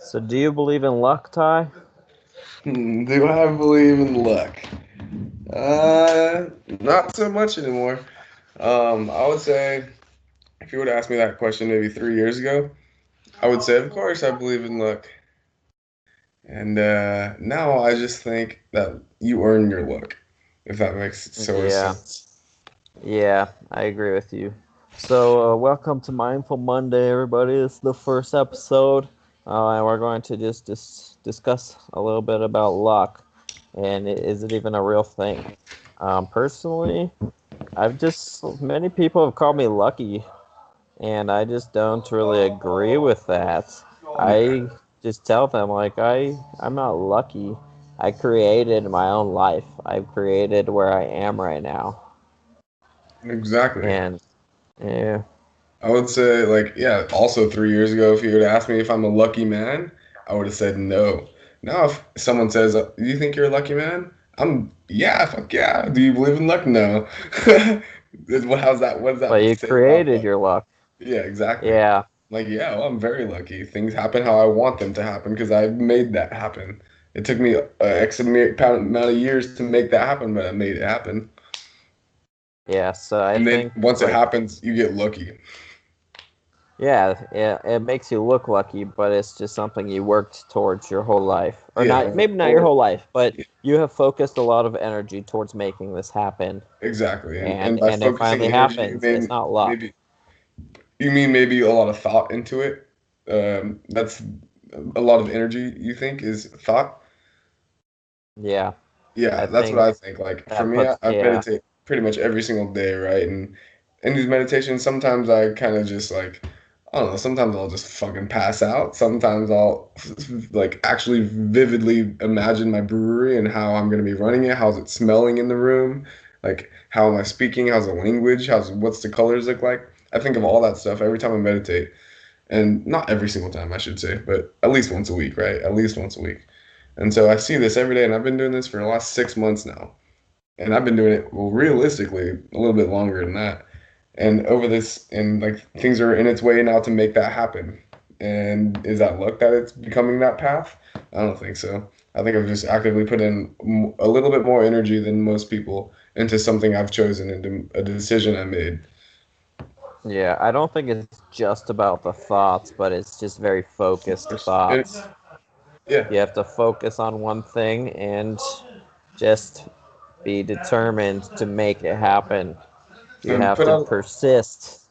So, do you believe in luck, Ty? Do I believe in luck? Not so much anymore. I would say if you would ask me that question maybe 3 years ago, I would say, of course, I believe in luck. And now I just think that you earn your luck, if that makes so much Yeah, sense. yeah, I agree with you. So, welcome to Mindful Monday, everybody. This is the first episode, and we're going to just discuss a little bit about luck, and is it even a real thing? Personally, many people have called me lucky, and I just don't really agree with that. Yeah, I just tell them like I'm not lucky. I created my own life. I've created where I am right now. exactly. And yeah, I would say, like, yeah, also 3 years ago, if you would ask me if I'm a lucky man, I would have said no. Now, if someone says, "Do you think you're a lucky man?" Yeah, fuck yeah. Do you believe in luck? No. How's that? What does but that you say about created luck? your luck. Yeah, exactly. Yeah, Like, yeah, well, I'm very lucky. Things happen how I want them to happen because I made that happen. It took me amount of years to make that happen, but I made it happen. yeah. So I And then think once it like happens, you get lucky. yeah, it makes you look lucky, but it's just something you worked towards your whole life, or Yeah, not. Maybe not your or whole life, but you have focused a lot of energy towards making this happen, exactly. And and by it focusing finally energy, you happens. It's mean not luck. maybe you mean maybe a lot of thought into it. That's a lot of energy. You think is thought. Yeah, Yeah, I that's what I think think. Like for that me, puts I yeah. meditate pretty much every single day, right? And in these meditations, sometimes I kind of just like I don't know. Sometimes I'll just fucking pass out. Sometimes I'll like actually vividly imagine my brewery and how I'm gonna be running it. How's it smelling in the room? Like how am I speaking? How's the language? How's what's the colors look like? I think of all that stuff every time I meditate, and not every single time I should say, but at least once a week, right? At least once a week. And so I see this every day, and I've been doing this for the last 6 months now. And I've been doing it, well, realistically, a little bit longer than that. And over this, and like things are in its way now to make that happen. And is that luck that it's becoming that path? I don't think so. I think I've just actively put in a little bit more energy than most people into something I've chosen, into a decision I made. Yeah, I don't think it's just about the thoughts, but it's just very focused And thoughts. yeah, You have to focus on one thing and just be determined to make it happen. You and have put to out persist.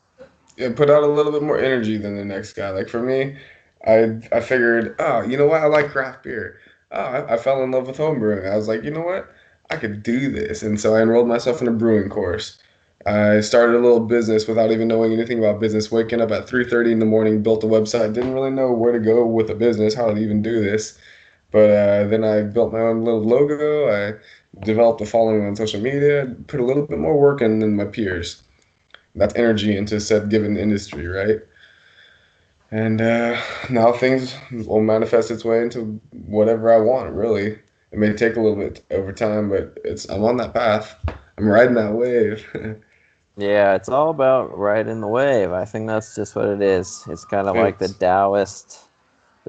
yeah, put out a little bit more energy than the next guy. Like for me, I figured, oh, you know what? I like craft beer. Oh, I fell in love with home brewing. I was like, you know what? I could do this, and so I enrolled myself in a brewing course. I started a little business without even knowing anything about business. Waking up at 3:30 in the morning, built a website. Didn't really know where to go with a business, how to even do this. But then I built my own little logo. I developed a following on social media. Put a little bit more work in than my peers. That's energy into said given industry, right? And now things will manifest its way into whatever I want. Really, it may take a little bit over time, but it's I'm on that path. I'm riding that wave. Yeah, it's all about riding the wave. I think that's just what it is. It's kind of like It's The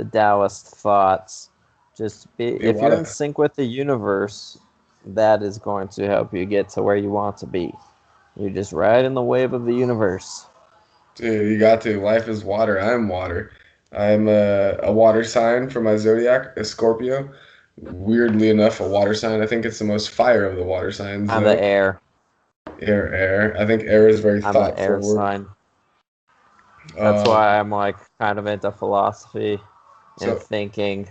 Taoist thoughts. Just be you if you're in wanna, sync with the universe, that is going to help you get to where you want to be. You're just riding the wave of the universe. dude. You got to. Life is water. I'm water. I'm a water sign for my zodiac, a Scorpio. Weirdly enough, a water sign. I think it's the most fire of the water signs, I'm the though. air. Air. I think air is very I'm the thought air forward. sign. That's why Um, I'm like kind of into philosophy and so thinking.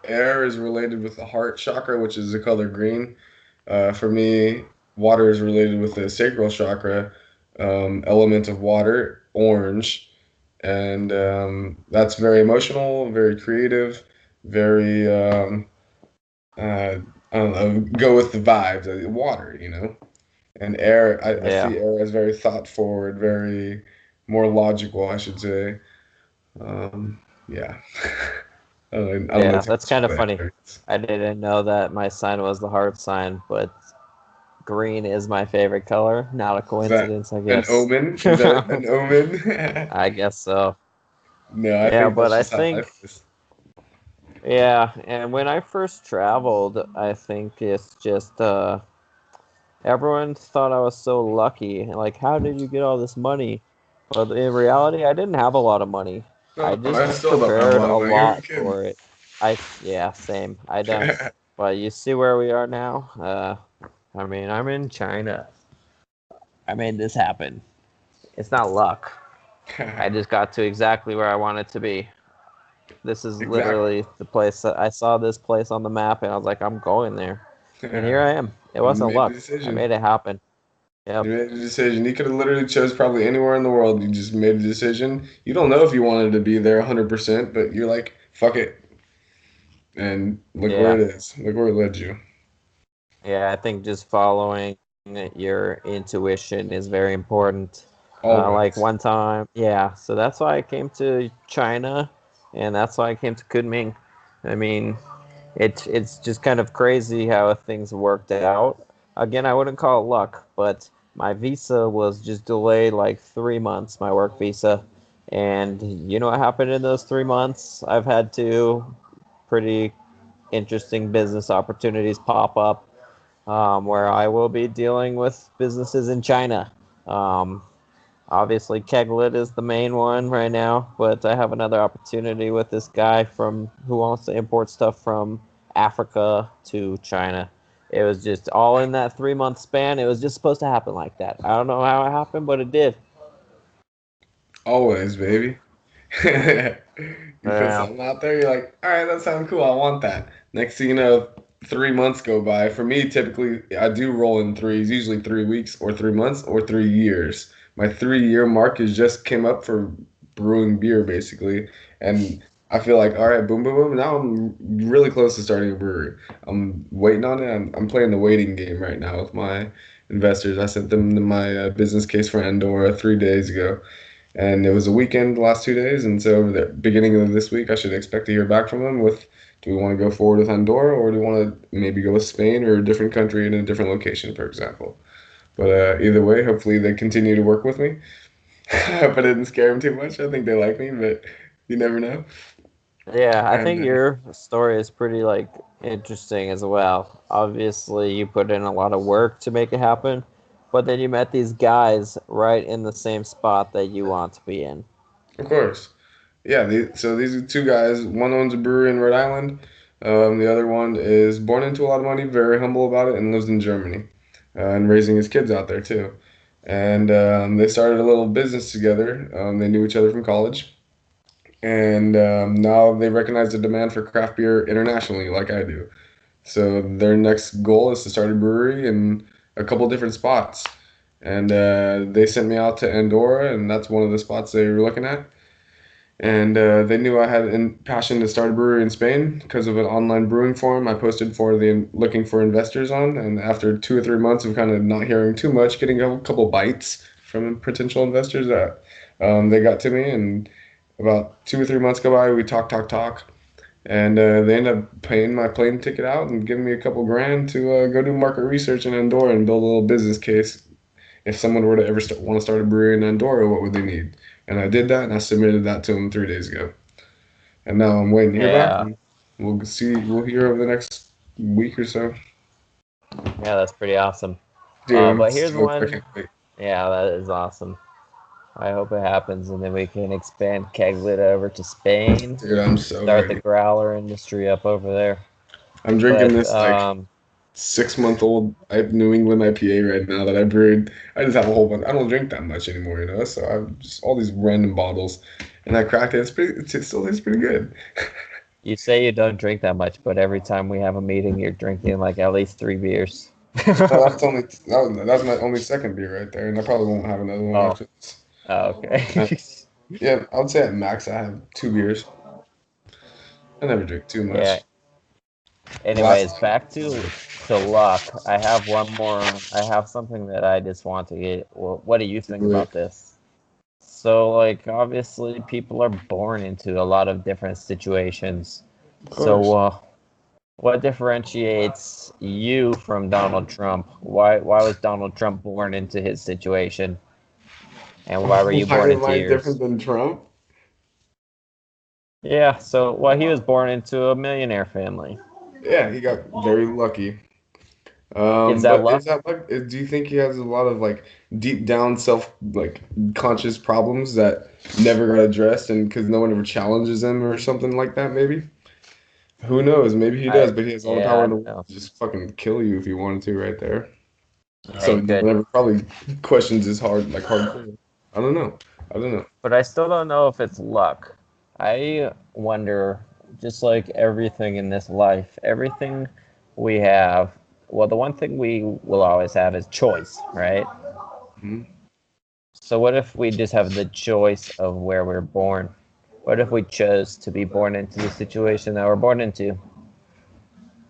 air is related with the heart chakra, which is the color green. For me, water is related with the sacral chakra, element of water, orange. And that's very emotional, very creative, very, I don't know, go with the vibes. Water, you know? And air, I Yeah. see air as very thought forward, very more logical, I should say. Yeah. I don't know Yeah, too that's much kind of about funny. air. I didn't know that my sign was the heart sign, but green is my favorite color. Not a Is that coincidence, I an guess. omen? Is that an omen? I guess so. No, I Yeah, think but that's I just how think life is. Yeah, and when I first traveled, I think it's just everyone thought I was so lucky. Like, how did you get all this money? But in reality, I didn't have a lot of money. I No, I just still don't have a prepared lot a of money. Who are you lot kidding? for it. Yeah, same. I don't. But you see where we are now? I mean, I'm in China. I made this happen. It's not luck. I just got to exactly where I wanted to be. This is Exactly. literally the place that I saw this place on the map and I was like, I'm going there. And here I am. It You wasn't made the luck. I decision. made it happen. You Yep. made a decision. You could have literally chose probably anywhere in the world. You just made a decision. You don't know if you wanted to be there 100%, but you're like, fuck it. And look where Yeah. it is. Look where it led you. Yeah, I think just following your intuition is very important. Like Always. one time, yeah. So that's why I came to China, and that's why I came to Kunming. I mean, it's just kind of crazy how things worked out. Again, I wouldn't call it luck, but my visa was just delayed like 3 months, my work visa. And you know what happened in those 3 months? I've had two pretty interesting business opportunities pop up where I will be dealing with businesses in China. Um, Obviously, Keglet is the main one right now, but I have another opportunity with this guy from who wants to import stuff from Africa to China. It was just all in that 3 month span. It was just supposed to happen like that. I don't know how it happened, but it did. Always, baby. You put Yeah. something out there, you're like, all right, that sounds cool. I want that. Next thing you know, 3 months go by. For me, typically, I do roll in threes, usually 3 weeks or 3 months or 3 years. My 3 year mark is just came up for brewing beer, basically. And I feel like, all right, boom, boom, boom. Now I'm really close to starting a brewery. I'm waiting on it. I'm playing the waiting game right now with my investors. I sent them my business case for Andorra 3 days ago, and it was a weekend the last 2 days, and so the beginning of this week I should expect to hear back from them with, do we want to go forward with Andorra, or do we want to maybe go with Spain or a different country in a different location, for example. But either way, hopefully they continue to work with me. If I didn't scare them too much, I think they like me, but you never know. Yeah, I And think your story is pretty like interesting as well. Obviously, you put in a lot of work to make it happen, but then you met these guys right in the same spot that you want to be in. of course, yeah. So these are two guys. One owns a brewery in Rhode Island. The other one is born into a lot of money, very humble about it, and lives in Germany, and raising his kids out there too. And they started a little business together. They knew each other from college, and now they recognize the demand for craft beer internationally, like I do. So their next goal is to start a brewery in a couple different spots. And they sent me out to Andorra, and that's one of the spots they were looking at. And they knew I had a passion to start a brewery in Spain because of an online brewing forum I posted for the looking for investors on. And after 2 or 3 months of kind of not hearing too much, getting a couple bites from potential investors, that they got to me. And about 2 or 3 months go by, we talk, and they ended up paying my plane ticket out and giving me a couple grand to go do market research in Andorra and build a little business case. If someone were to ever want to start a brewery in Andorra, what would they need? And I did that, and I submitted that to them 3 days ago. And now I'm waiting to hear back. Yeah, And we'll see. We'll hear over the next week or so. yeah, that's pretty awesome. Dude, I'm But here's stoked. I one. can't wait. Yeah, that is awesome. I hope it happens, and then we can expand Keglet over to Spain, Dude, I'm so start the ready. growler industry up over there. I'm drinking But this like 6 month old New England IPA right now that I brewed. I just have a whole bunch. I don't drink that much anymore, So I've just all these random bottles, and I cracked it. It still tastes pretty good. you say you don't drink that much, but every time we have a meeting, you're drinking like at least 3 beers. No, that's my only second beer right there, and I probably won't have another one Oh, after this. Uh, okay. yeah, I would say at max I have 2 beers. I never drink too Yeah. much. The Anyways, last back to luck. I have one more. I have something that I just want to get. Well, what do you think time, about this? So, like, obviously, people are born into a lot of different situations. of So, course. what differentiates you from Donald Trump? Why was Donald Trump born into his situation, and why were you Why born am into I different yours? than Trump? Yeah, so well, he was born into a millionaire family. Yeah, he got very lucky. Is that But luck? is that like, do you think he has a lot of like deep down self like conscious problems that never got addressed and because no one ever challenges him or something like that, maybe? Who knows? Maybe he does, but he has all the Yeah, power I in the don't world know. to just fucking kill you if he wanted to right there. Yeah, So he no could. one ever probably questions his hardcore. I don't know. I don't know. But I still don't know if it's luck. I wonder, just like everything in this life, everything we have, well, the one thing we will always have is choice, right? Mhm. So what if we just have the choice of where we're born? What if we chose to be born into the situation that we're born into?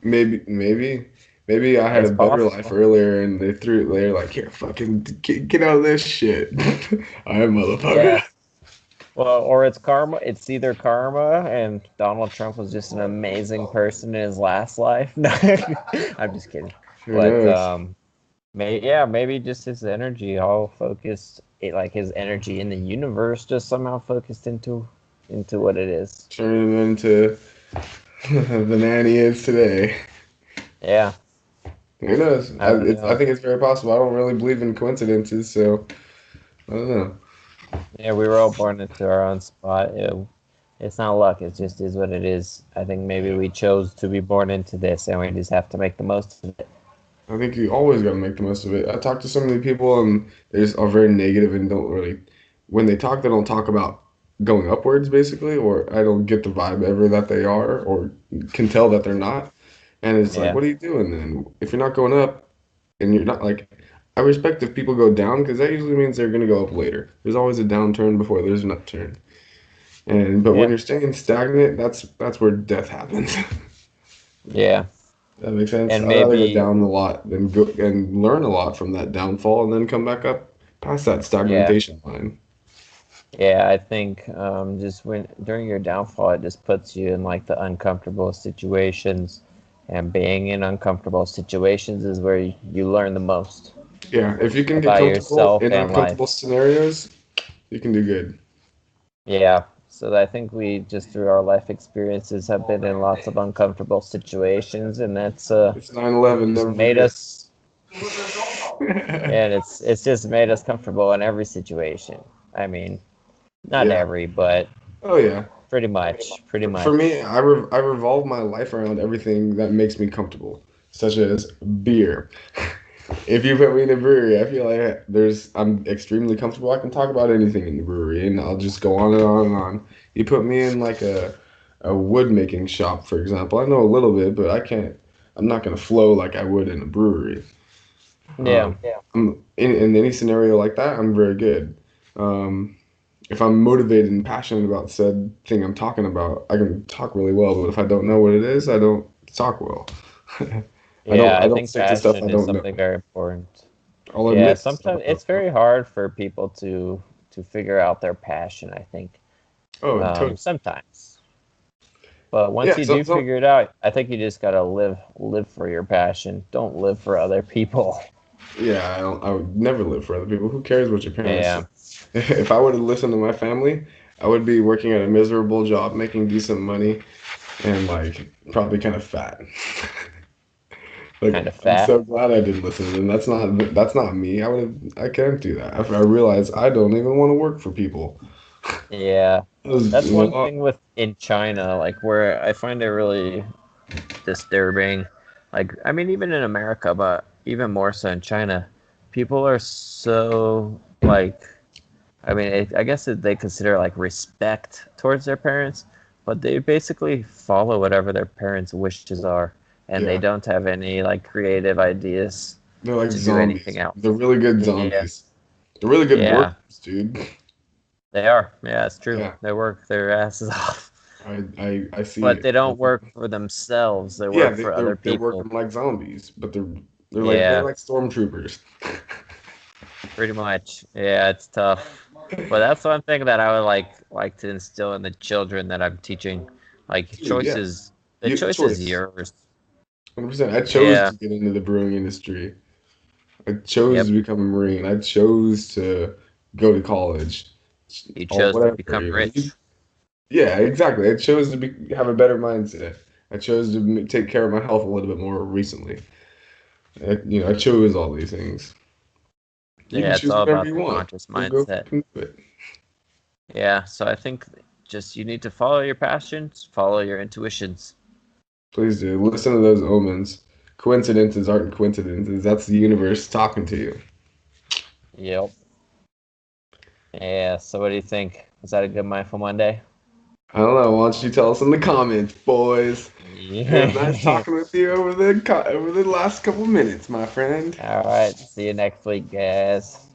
Maybe I had It's a better life possible. earlier and they're like, here, fucking get out of this shit. All right, motherfucker. Yeah. Well, or it's karma. It's either karma and Donald Trump was just an amazing person in his last life. No, I'm just kidding. Who But knows? maybe just his energy all focused, like his energy in the universe just somehow focused into what it is. Turning him into the man he is today. Yeah, Who knows? I don't I know. think it's very possible. I don't really believe in coincidences, so I don't know. Yeah, we were all born into our own spot. It's not luck. It just is what it is. I think maybe Yeah. we chose to be born into this, and we just have to make the most of it. I think you always got to make the most of it. I talk to so many people and they just are very negative and don't really, when they talk, they don't talk about going upwards basically, or I don't get the vibe ever that they are, or can tell that they're not. And it's like, Yeah, what are you doing then? If you're not going up and you're not like, I respect if people go down because that usually means they're going to go up later. There's always a downturn before there's an upturn. And but when yeah, you're staying stagnant, that's where death happens. yeah. That makes sense. And I'd rather go maybe, down a lot than go and learn a lot from that downfall and then come back up past that yeah, stagnation line. yeah. I think just when during your downfall, it just puts you in like the uncomfortable situations, and being in uncomfortable situations is where you learn the most Yeah, if you can get about comfortable yourself in and uncomfortable life. scenarios, you can do good. Yeah. So I think we just through our life experiences have been in lots of uncomfortable situations, and that's It's 9/11, just never made forget. us, and it's just made us comfortable in every situation. I mean, not Yeah. every, but Oh yeah. pretty much, pretty For me, much. I revolve my life around everything that makes me comfortable, such as beer. If you put me in a brewery, I feel like I'm extremely comfortable. I can talk about anything in the brewery, and I'll just go on and on and on. You put me in like a wood making shop, for example. I know a little bit, but I can't. I'm not gonna flow like I would in a brewery. Yeah, In any scenario like that, I'm very good. Um, if I'm motivated and passionate about said thing I'm talking about, I can talk really well. But if I don't know what it is, I don't talk well. yeah. I I don't think stick to stuff I passion is don't know. something very important. I'll Yeah, admit to stuff sometimes I don't it's know. very hard for people to figure out their passion, I think. Oh, totally. Sometimes. But once Yeah. you do figure it out, I think you just gotta live for your passion. Don't live for other people. Yeah. I would never live for other people. Who cares what your parents say? Yeah, If I would have listened to my family, I would be working at a miserable job, making decent money, and like probably kind of fat. kind Like of I'm fat. so glad I didn't listen to them. That's not me. I can't do that. I realized I don't even want to work for people. Yeah. That's You one know, thing with in China, like where I find it really disturbing. Like, I mean, even in America, but even more so in China, people are so like, I mean, I guess that they consider like respect towards their parents, but they basically follow whatever their parents' wishes are, and they yeah, don't have any like creative ideas they're like to do anything zombies. else. They're really good Yeah, zombies. They're really good yeah, workers, dude. they are. Yeah, it's true. Yeah, They work their asses off, I see but it. they don't work for themselves. They Yeah, work for other they're people. working like zombies, but they're Yeah, like stormtroopers. pretty much. Yeah, it's tough. But that's one thing that I would like to instill in the children that I'm teaching. Like Dude, yeah, the you choice is choice. yours. 100%. I chose Yeah. to get into the brewing industry. I chose Yep. to become a Marine. I chose to go to college You or chose to whatever. become You know, rich. Yeah, exactly. I chose to have a better mindset. I chose to take care of my health a little bit more recently. I chose all these things. You can Yeah, it's choose all whatever about you the want. conscious So go mindset. fucking do it. Yeah, so I think just you need to follow your passions, follow your intuitions. Please do. Listen to those omens. Coincidences aren't coincidences. That's the universe talking to you. Yep. Yeah, so what do you think? Was that a good Mindful Monday? I don't know. Why don't you tell us in the comments, boys? It was nice Yeah. talking with you over the last couple minutes, my friend. All right. See you next week, guys.